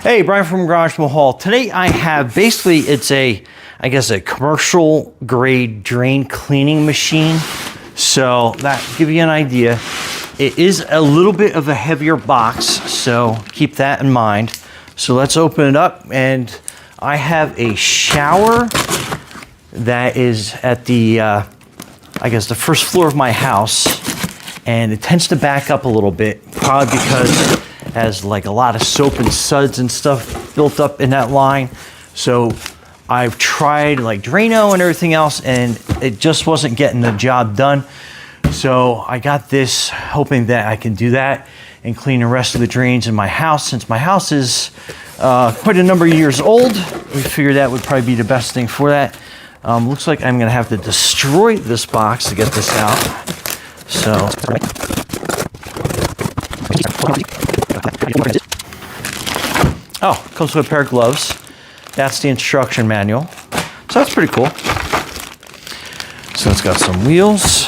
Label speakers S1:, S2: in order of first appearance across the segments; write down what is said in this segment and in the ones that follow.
S1: Hey, Brian from Garage Mahal. Today I have basically, it's a commercial grade drain cleaning machine. So that give you an idea. It is a little bit of a heavier box, so keep that in mind. So let's open it up, and I have a shower that is at the, the first floor of my house, and it tends to back up a little bit, probably because has like a lot of soap and suds and stuff built up in that line. So I've tried like Drano and everything else, and it just wasn't getting the job done. So I got this, hoping that I can do that and clean the rest of the drains in my house. Since my house is quite a number of years old, we figured that would probably be the best thing for that. Looks like I'm gonna have to destroy this box to get this out. So. Oh, comes with a pair of gloves. That's the instruction manual. So that's pretty cool. So it's got some wheels,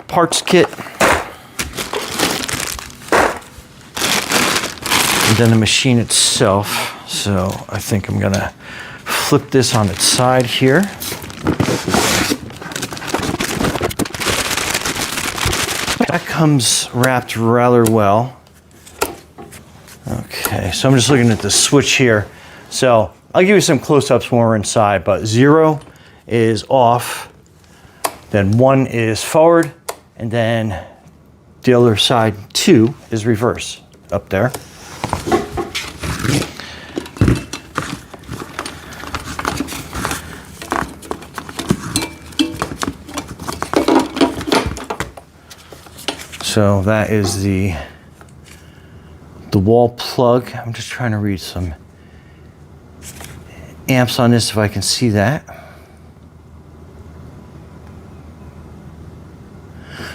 S1: parts kit, and then the machine itself. So I think I'm gonna flip this on its side here. That comes wrapped rather well. Okay, so I'm just looking at the switch here. So I'll give you some close-ups when we're inside, but 0 is off, then 1 is forward, and then the other side, 2, is reverse up there. So that is the wall plug. I'm just trying to read some amps on this if I can see that.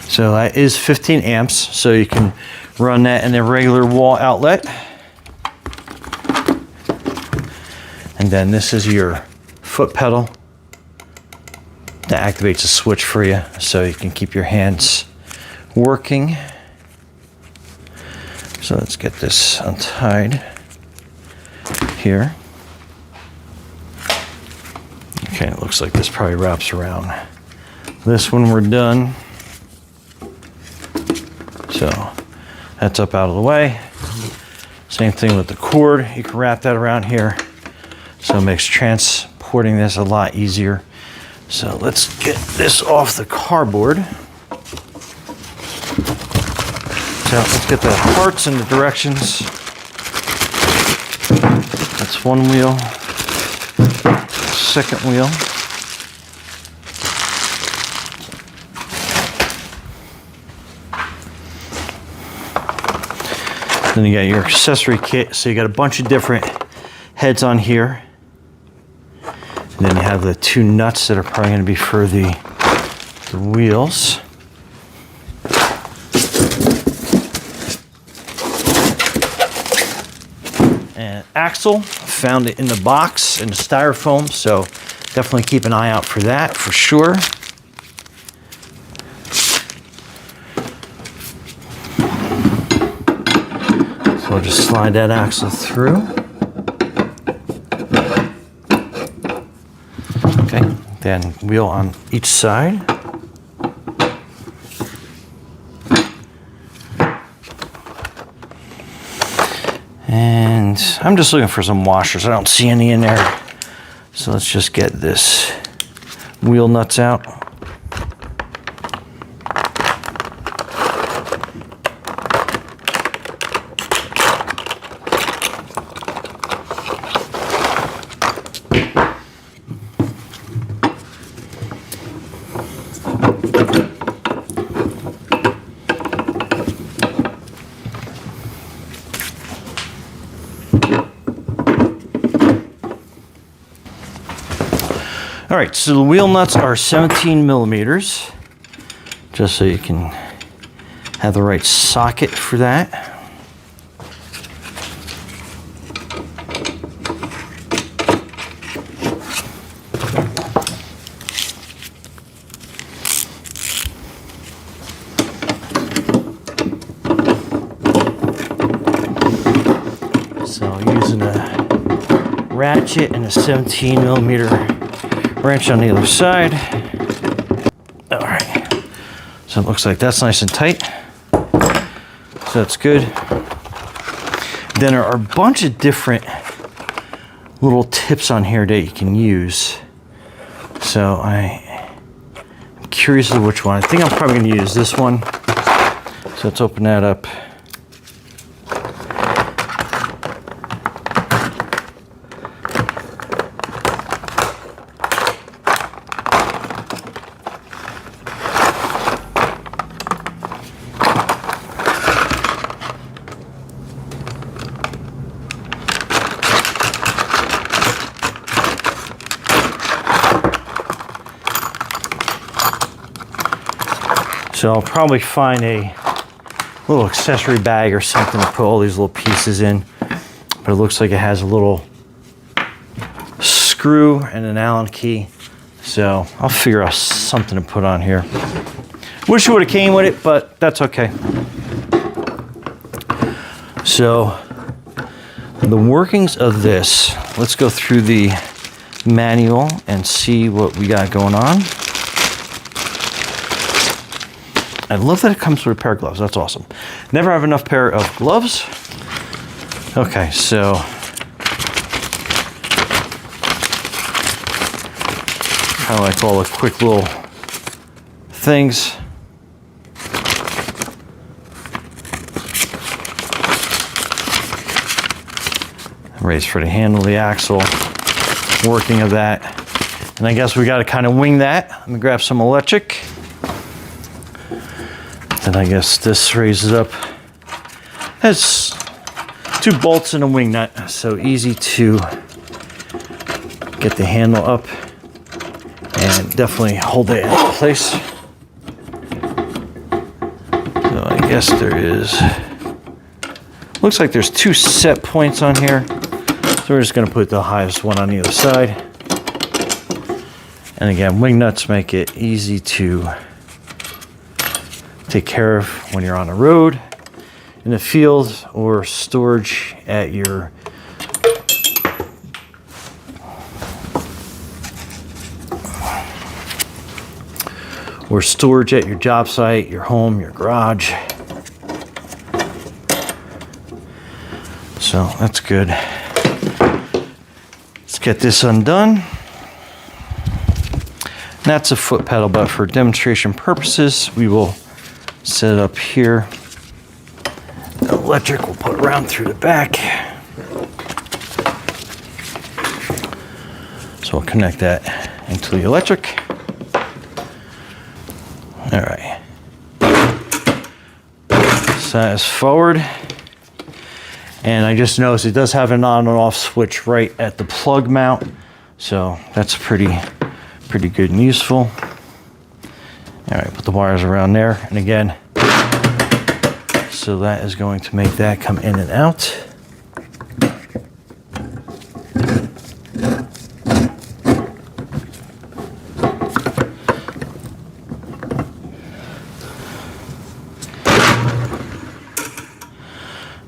S1: So that is 15 amps, so you can run that in a regular wall outlet. And then this is your foot pedal that activates a switch for you, so you can keep your hands working. So let's get this untied here. Okay, it looks like this probably wraps around this when we're done. So that's up out of the way. Same thing with the cord. You can wrap that around here. So it makes transporting this a lot easier. So let's get this off the cardboard. So let's get the parts and the directions. That's one wheel. Second wheel. Then you got your accessory kit. So you got a bunch of different heads on here. And then you have the 2 nuts that are probably going to be for the wheels. And axle, found it in the box in the styrofoam, so definitely keep an eye out for that for sure. So I'll just slide that axle through. Okay, then wheel on each side. And I'm just looking for some washers. I don't see any in there. So let's just get this wheel nuts out. All right, so the wheel nuts are 17 millimeters, just so you can have the right socket for that. So using a ratchet and a 17mm wrench on the other side. All right, so it looks like that's nice and tight. So that's good. Then there are a bunch of different little tips on here that you can use. So I'm curious of which one. I think I'm probably going to use this one. So let's open that up. So I'll probably find a little accessory bag or something to put all these little pieces in. But it looks like it has a little screw and an Allen key. So I'll figure out something to put on here. Wish it would have came with it, but that's okay. So the workings of this, let's go through the manual and see what we got going on. I love that it comes with a pair of gloves. That's awesome. Never have enough pair of gloves. Okay, so kind of like all the quick little things. Raise for the handle, the axle, working of that. And I guess we got to kind of wing that. Let me grab some electric. Then I guess this raises up. Has 2 bolts and a wing nut, so easy to get the handle up and definitely hold it in place. So I guess there is, looks like there's 2 set points on here. So we're just going to put the highest one on either side. And again, wing nuts make it easy to take care of when you're on the road, in the field, or storage at your job site, your home, your garage. So that's good. Let's get this undone. That's a foot pedal, but for demonstration purposes, we will set it up here. The electric we'll put around through the back. So we'll connect that into the electric. All right. So that is forward. And I just noticed it does have an on and off switch right at the plug mount. So that's pretty good and useful. All right, put the wires around there. And again, so that is going to make that come in and out.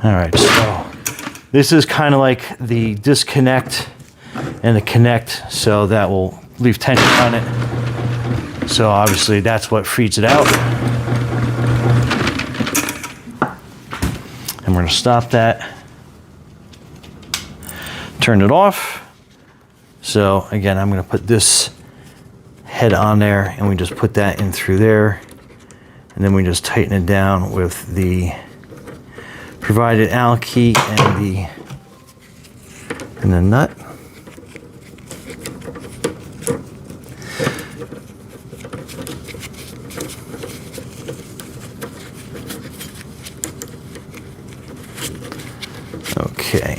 S1: All right, so this is kind of like the disconnect and the connect, so that will leave tension on it. So obviously that's what feeds it out. And we're going to stop that. Turn it off. So again, I'm going to put this head on there, and we just put that in through there. And then we just tighten it down with the provided Allen key and the nut. Okay.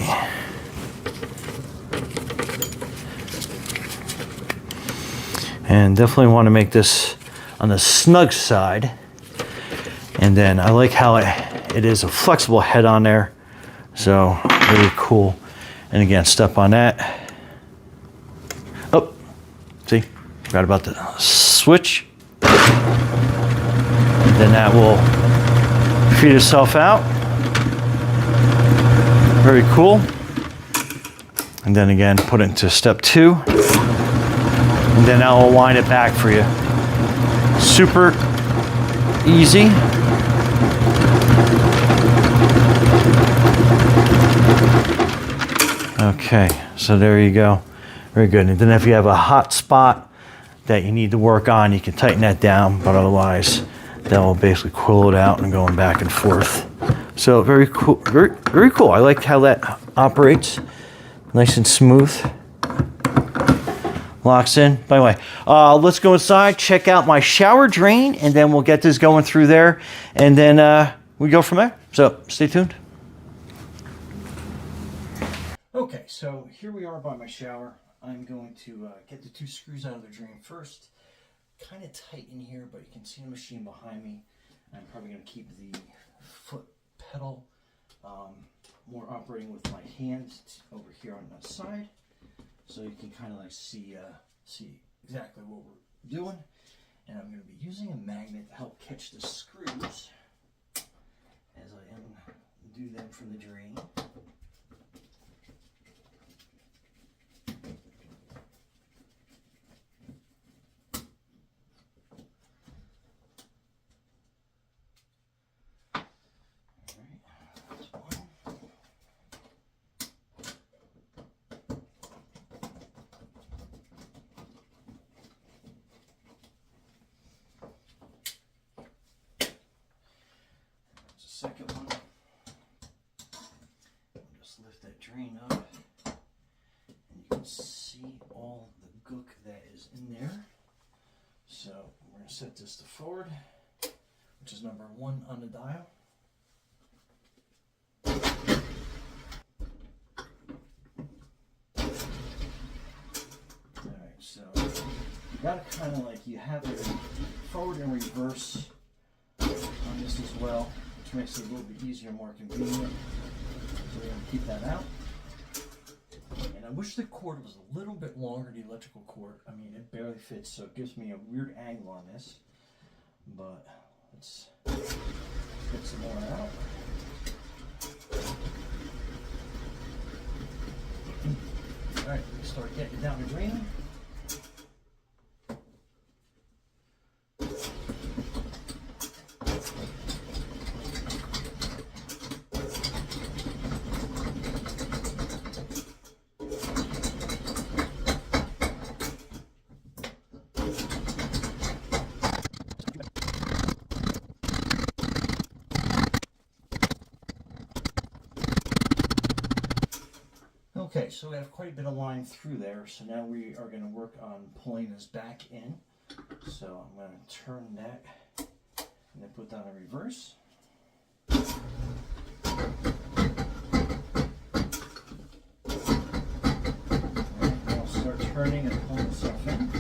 S1: And definitely want to make this on the snug side. And then I like how it is a flexible head on there. So really cool. And again, step on that. Oh, see, forgot about the switch. And then that will feed itself out. Very cool. And then again, put it into step 2. And then I'll wind it back for you. Super easy. Okay, so there you go. Very good. And then if you have a hot spot that you need to work on, you can tighten that down, but otherwise that will basically cool it out and going back and forth. So very cool, very cool. I like how that operates. Nice and smooth. Locks in. By the way, let's go inside, check out my shower drain, and then we'll get this going through there, and then we go from there. So stay tuned. Okay, so here we are by my shower. I'm going to get the 2 screws out of the drain first. Kind of tight in here, but you can see the machine behind me. I'm probably going to keep the foot pedal more operating with my hands over here on that side, so you can kind of like see exactly what we're doing. And I'm going to be using a magnet to help catch the screws as I undo them from the drain. Second one, just lift that drain up, and you can see all the gook that is in there. So we're going to set this to forward, which is number 1 on the dial. Alright, so you got to kind of like, you have it forward and reverse on this as well, which makes it a little bit easier, more convenient. So we're going to keep that out. And I wish the cord was a little bit longer, the electrical cord. I mean, it barely fits, so it gives me a weird angle on this. But let's get some more out. Alright, we start getting it down the drain. Okay, so we have quite a bit of line through there, so now we are going to work on pulling this back in. So I'm going to turn that and then put that in reverse. And I'll start turning and pulling itself in.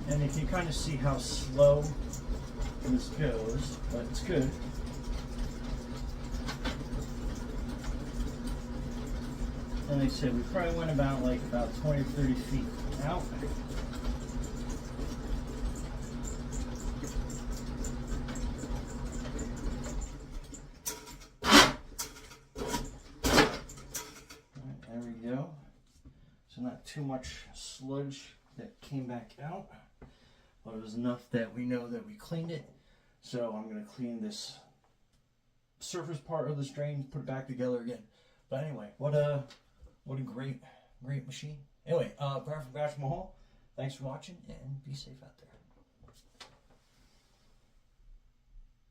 S1: And you can kind of see how slow this goes, but it's good. And like I said, we probably went about 20 or 30 feet out. Alright, there we go. So not too much sludge that came back out, but it was enough that we know that we cleaned it. So I'm going to clean this surface part of this drain, put it back together again. But anyway, what a great machine. Anyway, Brad from Mahal, thanks for watching, and be safe out there.